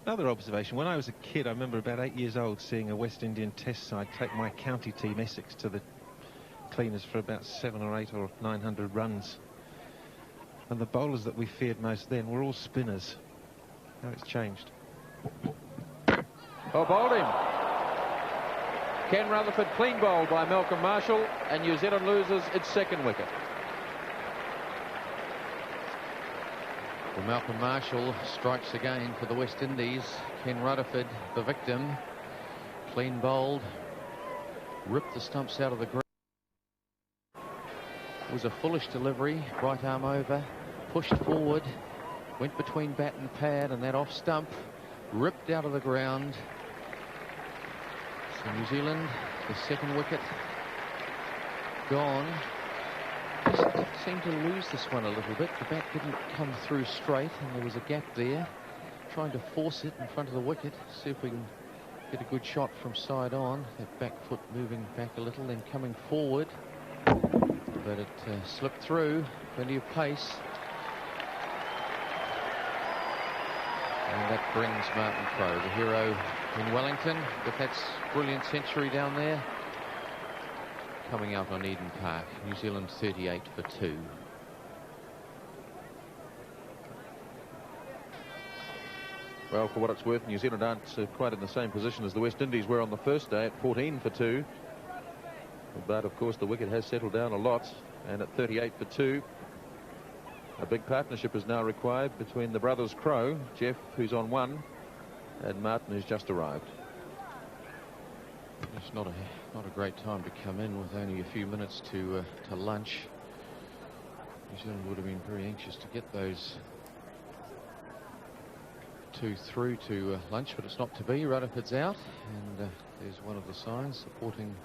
Another observation, when I was a kid, I remember about 8 years old seeing a West Indian Test side take my county team Essex to the cleaners for about 700 or 800 or 900 runs. And the bowlers that we feared most then were all spinners. Now it's changed. Oh, bowled him. Ken Rutherford clean bowled by Malcolm Marshall, and New Zealand loses its second wicket. Well, Malcolm Marshall strikes again for the West Indies. Ken Rutherford, the victim, clean bowled, ripped the stumps out of the ground. It was a foolish delivery, right arm over, pushed forward, went between bat and pad, and that off stump ripped out of the ground. So New Zealand, the second wicket gone. Just seemed to lose this one a little bit. The bat didn't come through straight, and there was a gap there. Trying to force it in front of the wicket, see if we can get a good shot from side on. That back foot moving back a little, then coming forward. But it slipped through, plenty of pace. And that brings Martin Crowe, the hero in Wellington, with that brilliant century down there. Coming out on Eden Park, New Zealand 38 for 2. Well, for what it's worth, New Zealand aren't quite in the same position as the West Indies were on the first day at 14 for 2. But, of course, the wicket has settled down a lot, and at 38 for 2, a big partnership is now required between the brothers Crowe, Jeff, who's on 1, and Martin, who's just arrived. It's not a great time to come in with only a few minutes to lunch. New Zealand would have been very anxious to get those two through to lunch, but it's not to be. Rutherford's out, and there's one of the signs supporting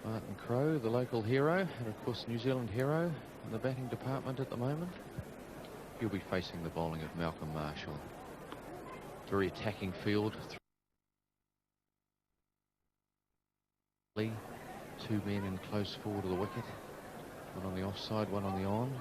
Martin Crowe, the local hero, and of course New Zealand hero in the batting department at the moment. He'll be facing the bowling of Malcolm Marshall. Very attacking field. 2 men in close forward of the wicket. One on the offside, one on the on.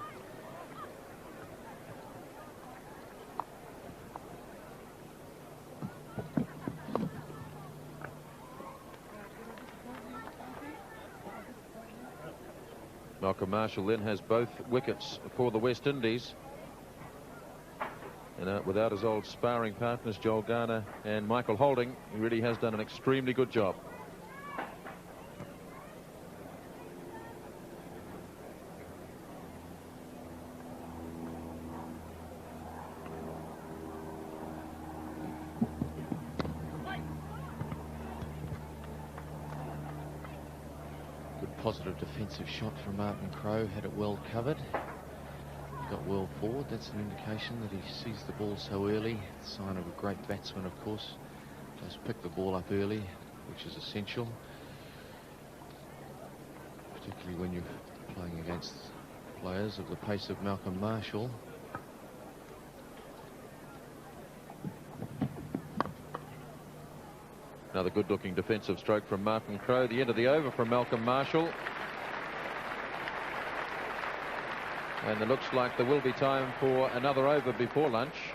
Malcolm Marshall then has both wickets for the West Indies. And without his old sparring partners, Joel Garner and Michael Holding, he really has done an extremely good job. Positive defensive shot from Martin Crowe, had it well covered. He got well forward. That's an indication that he sees the ball so early. Sign of a great batsman, of course. Does pick the ball up early, which is essential, particularly when you're playing against players of the pace of Malcolm Marshall. Another good-looking defensive stroke from Martin Crowe. The end of the over from Malcolm Marshall. And it looks like there will be time for another over before lunch.